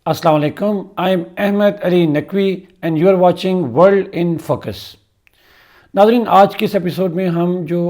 अस्सलाम वालेकुम। I am Ahmad Ali Naqvi and you are watching World in Focus. नाज़रीन, आज के इस एपिसोड में हम जो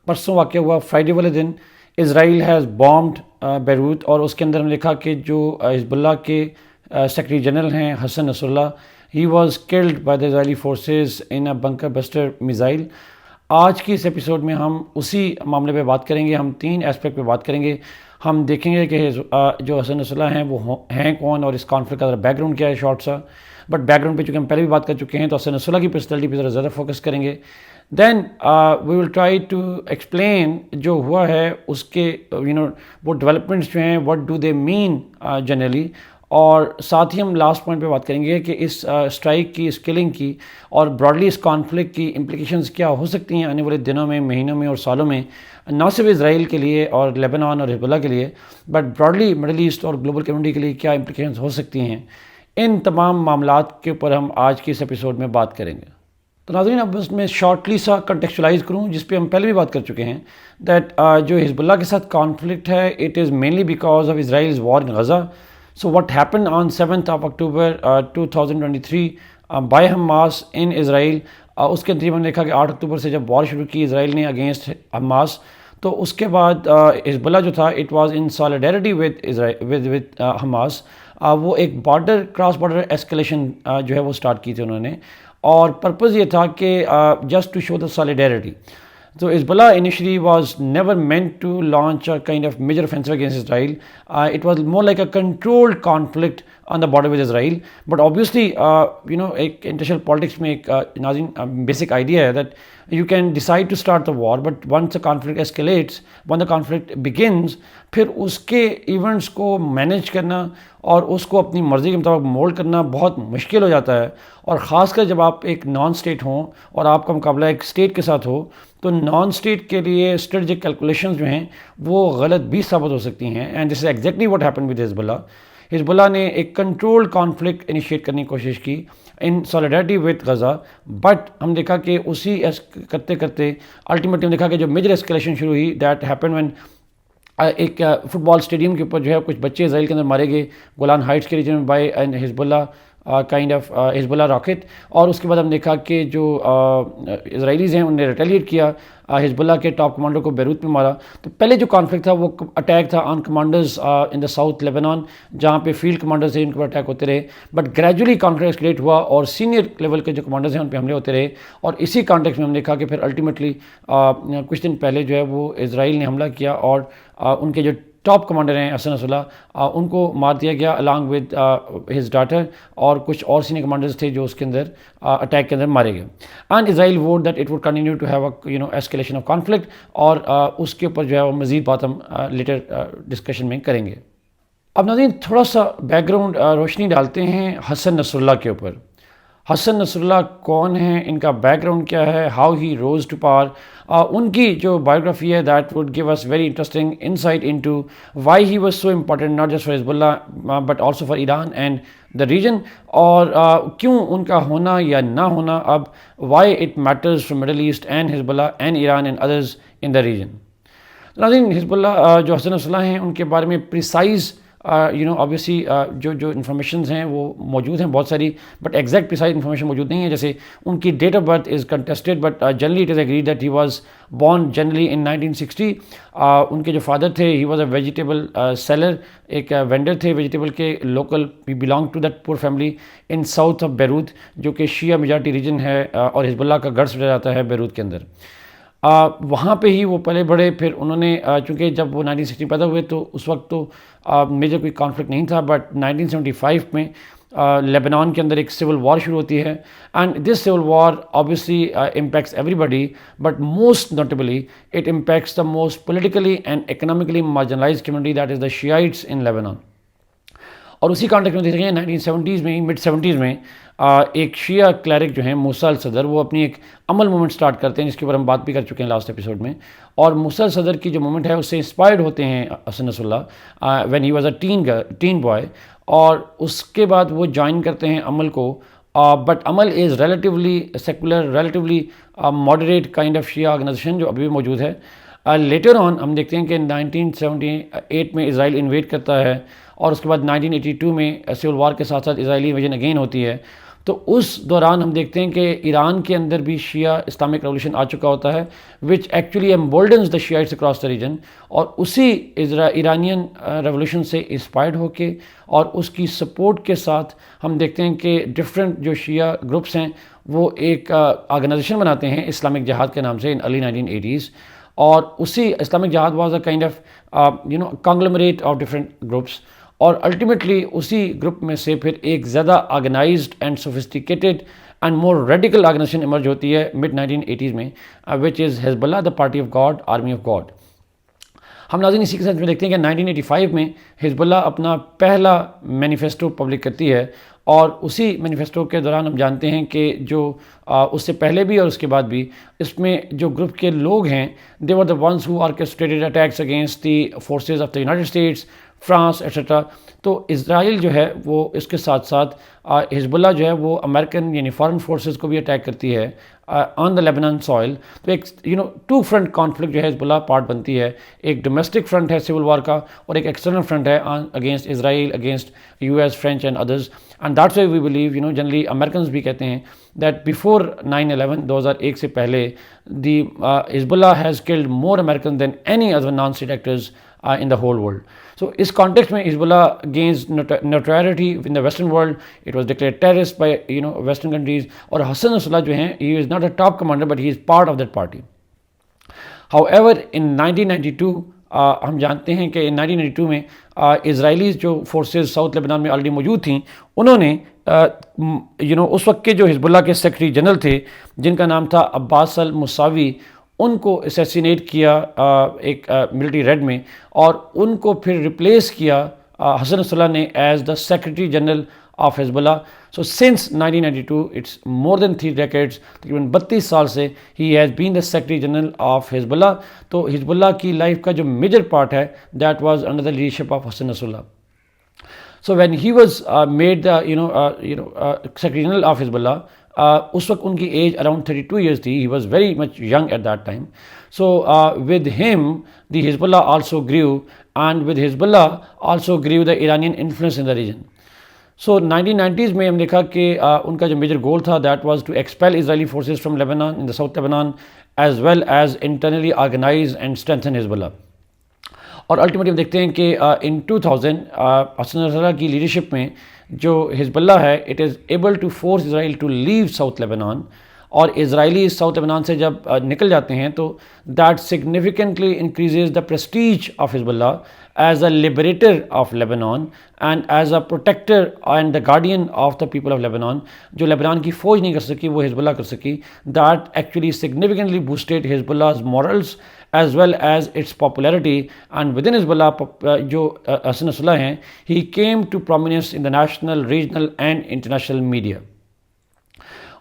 परसों वाक़या हुआ फ्राइडे वाले दिन, इसराइल हैज़ बॉम्ब्ड बैरूत, और उसके अंदर हमने देखा कि जो हिजबुल्लाह के सेक्रेटरी जनरल हैं Hassan Nasrallah, he was killed by the Israeli forces in a bunker buster missile. आज की इस एपिसोड में हम उसी मामले पे बात करेंगे। हम तीन एस्पेक्ट पे बात करेंगे। हम देखेंगे कि जो हसन नसरुल्लाह हैं वो हैं कौन और इस कॉन्फ्लिक्ट का बैकग्राउंड क्या है, शॉर्ट सा। बट बैकग्राउंड पे चूँकि हम पहले भी बात कर चुके हैं, तो हसन नसरुल्लाह की पर्सनैलिटी पे ज़रा फोकस करेंगे। Then we will try to explain जो हुआ है उसके वो डेवलपमेंट्स जो हैं, what do they mean generally. और साथ ही हम लास्ट पॉइंट पे बात करेंगे कि इस स्ट्राइक की, इस किलिंग की और ब्रॉडली इस कॉन्फ्लिक्ट की इम्प्लिकेशंस क्या हो सकती हैं आने वाले दिनों में, महीनों में और सालों में, ना सिर्फ इसराइल के लिए और लेबनान और हिजबुल्लाह के लिए, बट ब्रॉडली मिडिल ईस्ट और ग्लोबल कम्युनिटी के लिए क्या इम्प्लिकेशंस हो सकती हैं। इन तमाम मामलात के ऊपर हम आज के इस एपिसोड में बात करेंगे। तो नाज़रीन, अब बस मैं शॉर्टली सा कंटेक्चुलाइज करूँ जिस पे हम पहले भी बात कर चुके हैं, दैट जो हिजबुल्लाह के साथ कॉन्फ्लिक्ट है, it is mainly because of Israel's war in Gaza. So what happened on 7th of October 2023 by Hamas in Israel, उसके नतीजे में देखा कि 8 अक्टूबर से जब वॉर शुरू की इसराइल ने अगेंस्ट हमास, तो उसके बाद हिजबुल्लाह जो था it was in solidarity with Hamas. वो एक क्रॉस बॉर्डर एस्केलेशन जो है वो स्टार्ट की थी उन्होंने, और पर्पज़ ये था कि just to show the solidarity. So Hezbollah initially was never meant to launch a kind of major offensive against Israel. It was more like a controlled conflict on the border with Israel. But obviously, एक international politics में एक basic idea है that you can decide to start the war, but once the conflict escalates, when the conflict begins, फिर उसके events को manage करना और उसको अपनी मर्ज़ी के मुताबिक मोल्ड करना बहुत मुश्किल हो जाता है। और ख़ासकर जब आप एक नॉन स्टेट हों और आपका मुकाबला एक स्टेट के साथ हो, तो नॉन स्टेट के लिए स्ट्रेटजिक कैलकुलेशंस जो हैं वो गलत भी साबित हो सकती हैं। And this is exactly what happened with Hezbollah. Hezbollah ने एक कंट्रोल्ड कॉन्फ्लिक्ट इनिशिएट करने की कोशिश की इन सॉलिडारिटी विद गज़ा, बट हम देखा कि उसी करते करते अल्टीमेटली देखा कि जो मेजर एस्केलेशन शुरू हुई, दैट हैपेंड व्हेन एक फुटबॉल स्टेडियम के ऊपर जो है कुछ बच्चे इसराइल के अंदर मारे गए गोलान हाइट्स के रीजन में by and Hezbollah kind of Hezbollah rocket. और उसके बाद हम देखा कि जो इसराइलीज़ हैं उन्होंने रिटेलिएट किया, हिजबुल्लाह के टॉप कमांडर को बैरूत में मारा। तो पहले जो कॉन्फ्लिक्ट था वो अटैक था on commanders in the south Lebanon, जहाँ पे फील्ड कमांडर्स थे, इनके ऊपर अटैक होते रहे। बट ग्रेजुअली कॉन्फ्लिक्ट एस्केलेट हुआ और सीनियर लेवल के जो कमांडर्स हैं उन पर हमले होते रहे। और इसी कॉन्टेक्स्ट में हमने देखा कि फिर अल्टीमेटली कुछ दिन पहले जो है वो इसराइल ने हमला किया और उनके जो टॉप कमांडर हैं हसन नसरुल्लाह, उनको मार दिया गया अलॉन्ग विद हिज डॉटर, और कुछ और सीनियर कमांडर्स थे जो उसके अंदर अटैक के अंदर मारे गए। And Israel vowed that it would continue to have a escalation of conflict, और उसके ऊपर जो है वो मज़ीद बात हम लेटर डिस्कशन में करेंगे। अब नाज़रीन, थोड़ा सा बैकग्राउंड रोशनी डालते हैं हसन नसरुल्लाह के ऊपर। हसन नसरुल्लाह कौन है, इनका बैकग्राउंड क्या है, how he rose to power. उनकी जो बायोग्राफी है that would give us very interesting insight into why he was so important not just for Hezbollah but also for Iran and the region, और क्यों उनका होना या ना होना अब, why it matters for Middle East and Hezbollah and Iran and others in the region. नाज़रीन, Hezbollah जो हसन नसरुल्लाह हैं उनके बारे में प्रिसाइज़ ऑब्वियसली जो इन्फॉर्मेशन हैं वो मौजूद हैं बहुत सारी, बट एग्जैक्ट प्रिसाइज इन्फॉर्मेशन मौजूद नहीं है। जैसे उनकी date of birth is contested, but generally it is agreed that he was born generally in 1960। उनके जो फादर थे he was a vegetable seller, एक वेंडर थे वेजिटेबल के, local, he belong to that poor family in south of Beirut, जो कि शिया majority reason है और हिजबुल्लाह का गढ़ समझा जाता है बैरूत के अंदर। वहाँ पे ही वो पले बड़े। फिर उन्होंने चूँकि जब वो 1960 पैदा हुए तो उस वक्त तो मेजर कोई कॉन्फ्लिक्ट नहीं था, बट 1975 में लेबनान के अंदर एक सिविल वॉर शुरू होती है। And this civil war obviously impacts everybody, but most notably it impacts the most politically and economically marginalised community, that is the Shiites in Lebanon. और उसी कॉन्टेक्स्ट में देखेंगे 1970s में, मिड 70s में एक शिया क्लैरिक जो हैं मूसा अल सदर, वो अपनी एक अमल मूवमेंट स्टार्ट करते हैं जिसके ऊपर हम बात भी कर चुके हैं लास्ट एपिसोड में। और मूसा अल सदर की जो मूवमेंट है उससे इंस्पायर्ड होते हैं Hassan Nasrallah when he was a teen boy, और उसके बाद वो ज्वाइन करते हैं अमल को। But Amal is relatively secular, relatively moderate kind of शिया ऑर्गेनाइजेशन जो अभी भी मौजूद है। लेटर ऑन हम देखते हैं कि 1978 में इसराइल इन्वेड करता है और उसके बाद 1982 में सिविल वार के साथ साथ इजरायली इन्वेजन अगेन होती है। तो उस दौरान हम देखते हैं कि ईरान के अंदर भी शिया इस्लामिक रेवोल्यूशन आ चुका होता है, which actually emboldens the Shiites across the region. और उसी ईरानियन रेवोल्यूशन से इंस्पायर्ड होके और उसकी सपोर्ट के साथ हम देखते हैं कि डिफरेंट जो शिया ग्रुप्स हैं वो एक ऑर्गेनाइजेशन बनाते हैं इस्लामिक जिहाद के नाम से इन अर्ली 1980s। और उसी Islamic Jihad was a kind of conglomerate of different groups. और अल्टीमेटली उसी ग्रुप में से फिर एक ज़्यादा organised and sophisticated and more radical organisation emerge होती है मिड 1980s में, which is Hezbollah the party of God, army of God. हम नाज़रीन इसी के साथ में देखते हैं कि 1985 में हिजबुल्लाह अपना पहला मैनिफेस्टो पब्लिक करती है। और उसी मैनिफेस्टो के दौरान हम जानते हैं कि जो उससे पहले भी और उसके बाद भी इसमें जो ग्रुप के लोग हैं, they were the ones who orchestrated attacks against the forces of the United States, France etcetera. तो इजराइल जो है वो इसके साथ साथ हिजबुल्लाह जो है वो अमेरिकन यानी फॉरेन फोर्सेस को भी अटैक करती है ऑन द लेबनान सॉइल। तो एक टू फ्रंट कॉन्फ्लिक्ट जो है हिजबुल्लाह पार्ट बनती है। एक डोमेस्टिक फ्रंट है सिविल वार का और एक एक्सटर्नल फ्रंट है against Israel, against US, French and others. And that's why we believe generally American भी कहते हैं दैट बिफोर 9/11 2001 से पहले the Hezbollah has killed more American than any other non state actors in the whole world. So इस context में Hezbollah gains notoriety in the Western world. It was declared terrorist by Western countries. और Hassan Nasrallah जो हैं, he is not a top commander but he is part of that party. However in 1992 हम जानते हैं कि 1992 में Israeli जो forces south Lebanon में ऑलरेडी मौजूद थीं, उन्होंने उस वक्त के जो हिजबुल्लाह के सेक्रेटरी जनरल थे जिनका नाम था अब्बास अल मुसावी, उनको असैसिनेट किया एक मिलिट्री रेड में। और उनको फिर रिप्लेस किया हसन नसरल्लाह ने as the secretary general of Hezbollah. So since 1992 it's more than 3 decades, तकरीबन 32 साल से he has been the secretary general of Hezbollah. तो हिजबुल्लाह की लाइफ का जो मेजर पार्ट है that was under the leadership of Hassan Nasrallah. So when he was made the Secretary General of Hezbollah, उस वक्त उनकी एज अराउंड 32 years थी. He was very much young at that time. So with him the Hezbollah also grew, and with Hezbollah also grew the Iranian influence in the region. So 1990s में हम देखा कि उनका जो major goal था that was to expel Israeli forces from Lebanon in the South Lebanon as well as internally organize and strengthen Hezbollah. और ultimately हम देखते हैं कि इन 2000 हसन नसरल्लाह की लीडरशिप में जो हिजबुल्लाह है it is able to force Israel to leave South Lebanon. और इसराइली साउथ लेबनान से जब निकल जाते हैं तो that significantly increases the prestige of Hezbollah as a liberator of Lebanon and as a protector and the guardian of the people of Lebanon. जो Lebanon की फ़ौज नहीं कर सकी वो हिजबुल्लाह कर सकी। That actually significantly boosted Hezbollah's morals as well as its popularity, and within Hezbollah जो हसन नसरल्लाह हैं he came to prominence in the national, regional and international media.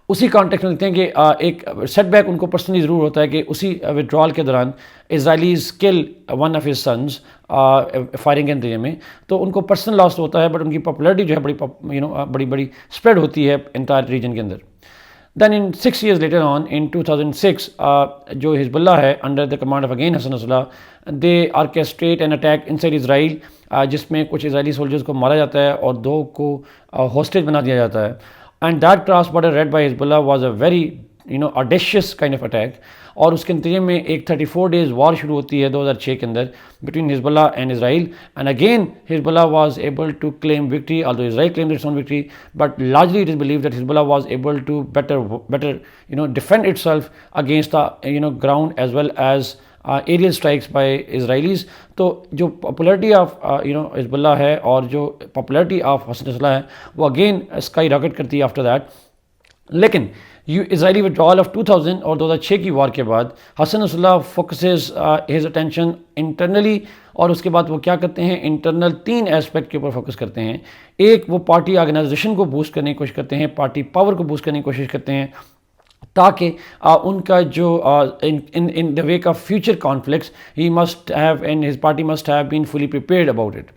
उसी कॉन्टेक्स्ट में देखते हैं कि एक सेटबैक उनको पर्सनली ज़रूर होता है कि उसी विड्रॉल के दौरान Israelis kill one of his sons firing के नतीजे में, तो उनको पर्सनल लॉस होता है बट उनकी पॉपुलरिटी जो है बड़ी बड़ी स्प्रेड होती है इंटायर रीजन के अंदर। Then in 6 years later on, in 2006, जो हिजबुल्लाह है under the command of again Hassan Nasrallah, they orchestrate an attack inside Israel, जिसमें कुछ इजरायली सोल्जर्स को मारा जाता है और 2 को हॉस्टेज बना दिया जाता है। And that cross border led by Hezbollah was a very audacious kind of attack. और उसके नतीजे में एक 34 days वॉर शुरू होती है 2006 के अंदर between Hezbollah and Israel, and again Hezbollah was able to claim victory, although Israel claimed its own victory, but largely it is believed that Hezbollah was able to better defend itself against the ground as well as aerial strikes by Israelis. तो जो popularity of Hezbollah है और जो popularity of Hassan Nasrallah है वो again sky rocket करती है after that. लेकिन इजरायली विड्रॉल ऑफ 2000 और 2006 की वार के बाद Hassan Nasrallah focuses his attention internally, और उसके बाद वो क्या करते हैं इंटरनल 3 एस्पेक्ट के ऊपर फोकस करते हैं। एक, वो पार्टी ऑर्गेनाइजेशन को बूस्ट करने की कोशिश करते हैं, पार्टी पावर को बूस्ट करने की कोशिश करते हैं ताकि उनका जो in the wake of future conflicts he must have and his party must have been fully prepared about it.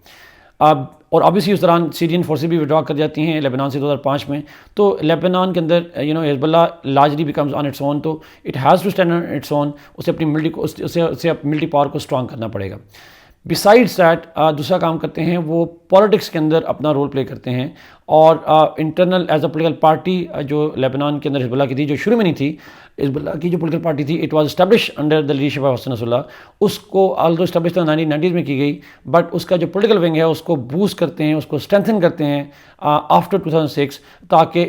और ऑब्वियसली उस दौरान सीरियन फोर्सेस भी विड्रॉ कर जाती हैं लेबनान से 2005 में। तो लेबनान के अंदर Hezbollah largely becomes on its own, तो it has to stand on its own. उसे अपनी मिलिट्री पावर को स्ट्रॉन्ग करना पड़ेगा। बिसाइड्स दैट दूसरा काम करते हैं वो पॉलिटिक्स के अंदर अपना रोल प्ले करते हैं और internal as a political party जो लेबनान के अंदर हिजबुल्लाह की थी, जो शुरू में नहीं थी, हिजबुल्लाह की जो पोलिटिकल पार्टी थी, it was establish under the leadership of Hassan Nasrallah. उसको ऑल्दो एस्टैब्लिश तो 1990s में की गई, बट उसका जो पोलिटिकल विंग है उसको बूस्ट करते हैं, उसको स्ट्रेंथन करते हैं आफ्टर 2006, ताकि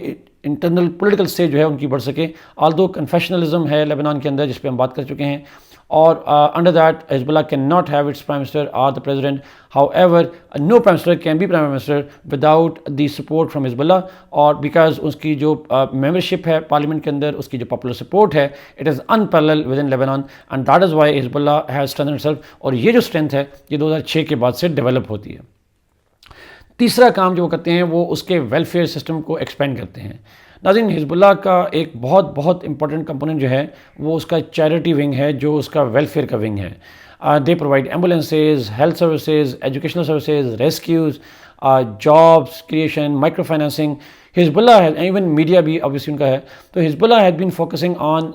इंटरनल पोलिटिकल स्टेज जो है उनकी बढ़ सके। ऑल्दो कन्फेशनलिज्म है लेबनान के अंदर, जिस पे हम बात कर चुके हैं, और under that Hezbollah cannot have its prime minister or the president. However, no prime minister can be prime minister without the support from Hezbollah, और because उसकी जो membership है पार्लियामेंट के अंदर, उसकी जो popular support है, it is unparalleled within Lebanon, and that is why Hezbollah has strengthened itself। और ये जो strength है ये 2006 के बाद से develop होती है। तीसरा काम जो वो करते हैं वो उसके वेलफेयर सिस्टम को एक्सपेंड करते हैं। नाज़रीन, हिजबुल्लाह का एक बहुत बहुत इंपॉर्टेंट कंपोनेंट जो है वो उसका चैरिटी विंग है, जो उसका वेलफेयर का विंग है। They provide ambulances, health services, educational services, rescues, jobs creation, micro financing. Hezbollah has, and even media भी obviously उनका है, तो Hezbollah has been focusing on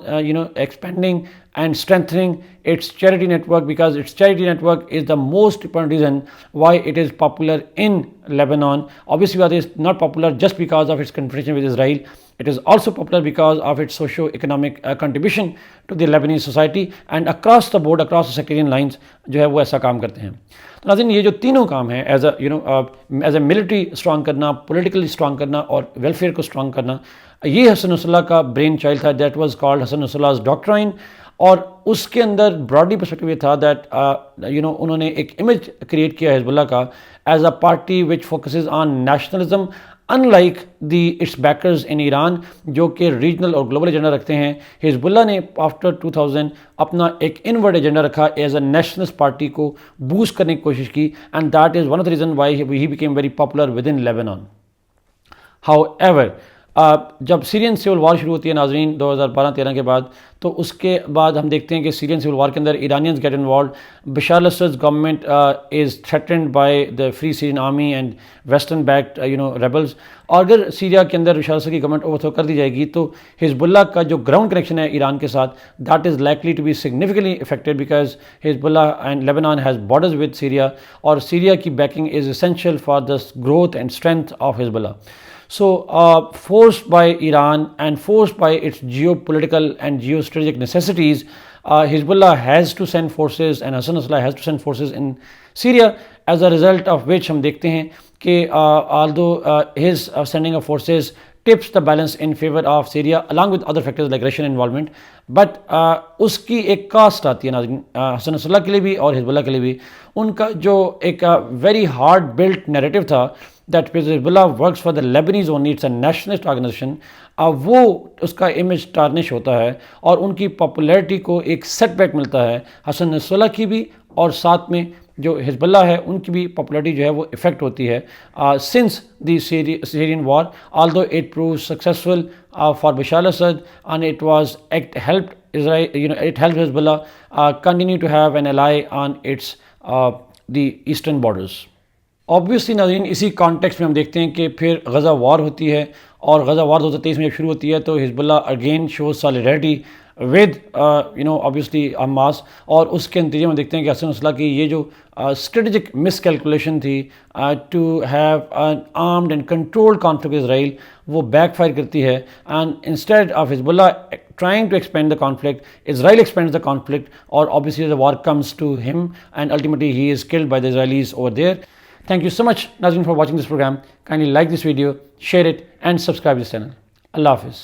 expanding and strengthening its charity network, because its charity network is the most important reason why it is popular in Lebanon. Obviously it is not popular just because of its confrontation with Israel, it is also popular because of its socio-economic contribution to the Lebanese society, and across the board, across the sectarian lines जो है वो ऐसा काम करते हैं। तो नाज़रीन, ये जो तीनों काम हैं, एज अ मिलिट्री स्ट्रॉन्ग करना, पॉलिटिकली स्ट्रॉन्ग करना और वेलफेयर को स्ट्रॉन्ग करना, ये हसन नसरुल्लाह का ब्रेन चाइल्ड था। That was called Hassan Nasrallah's doctrine. और उसके अंदर ब्रॉडली पर्सपेक्टिव ये था दैट उन्होंने एक इमेज क्रिएट किया हिजबुल्लाह का as a party which focuses on nationalism, unlike its backers in Iran, जो कि रीजनल और ग्लोबल एजेंडा रखते हैं। हिजबुल्लाह ने आफ्टर 2000 अपना एक इनवर्ड एजेंडा रखा, एज अ नेशनलिस्ट पार्टी को बूस्ट करने की कोशिश की, and that is one of the reason why he became very popular with in Lebanon. However, जब सीरियन सिविल वार शुरू होती है नाजरीन 2012-13 के बाद, तो उसके बाद हम देखते हैं कि सीरियन सिविल वार के अंदर Iranians get involve. बशार al Assad government is threatened by the free Syrian army and western backed rebels. और अगर सीरिया के अंदर बशार अल-असद की गवर्नमेंट ओवरथ्रो कर दी जाएगी तो हिजबुल्लाह का जो ग्राउंड कनेक्शन है ईरान के साथ, that is likely to be significantly affected, because Hezbollah and Lebanon has borders with Syria, और सीरिया की backing is essential for the growth and strength of Hezbollah. So, forced by Iran and forced by its geopolitical and geostrategic necessities, Hezbollah has to send forces, and Hassan Nasrallah has to send forces in Syria, as a result of which हम देखते हैं कि although his sending of forces tips the balance in favor of Syria along with other factors like Russian involvement, but उसकी एक cast आती है नाज़रीन Hasan Nasrallah के लिए भी और हिजबुल्लाह के लिए भी। उनका जो एक वेरी हार्ड बिल्ट नैरेटिव था that Hezbollah works for the Lebanese only, it's a nationalist organization, वो उसका इमेज टार्निश होता है और उनकी पॉपुलैरिटी को एक सेटबैक मिलता है। हसन नसरुल्लाह की भी और साथ में जो हिजबुल्लाह है उनकी भी पॉपुलैरिटी जो है वो इफेक्ट होती है since the Syrian war, although it prove successful for बशार al Assad, and it was it helped Israel, it helped Hezbollah continue to have an ally on its the eastern borders. Obviously नाज़रीन, इसी context में हम देखते हैं कि फिर गज़ा वार होती है, और गज़ा वार 2023 में जब शुरू होती है तो Hezbollah again shows solidarity with obviously Hamas, और उसके नतीजे में देखते हैं कि हसन नसरुल्लाह की ये जो स्ट्रेटजिक मिसकैलकुलेशन थी to have an armed and controlled conflict with Israel, वो बैकफायर करती है, and instead of Hezbollah trying to expand the conflict, Israel expands the conflict, or obviously the war comes to him and ultimately he is killed by the Israelis over there. Thank you so much Nazreen for watching this program. Kindly like this video, share it and subscribe this channel. Allah Hafiz.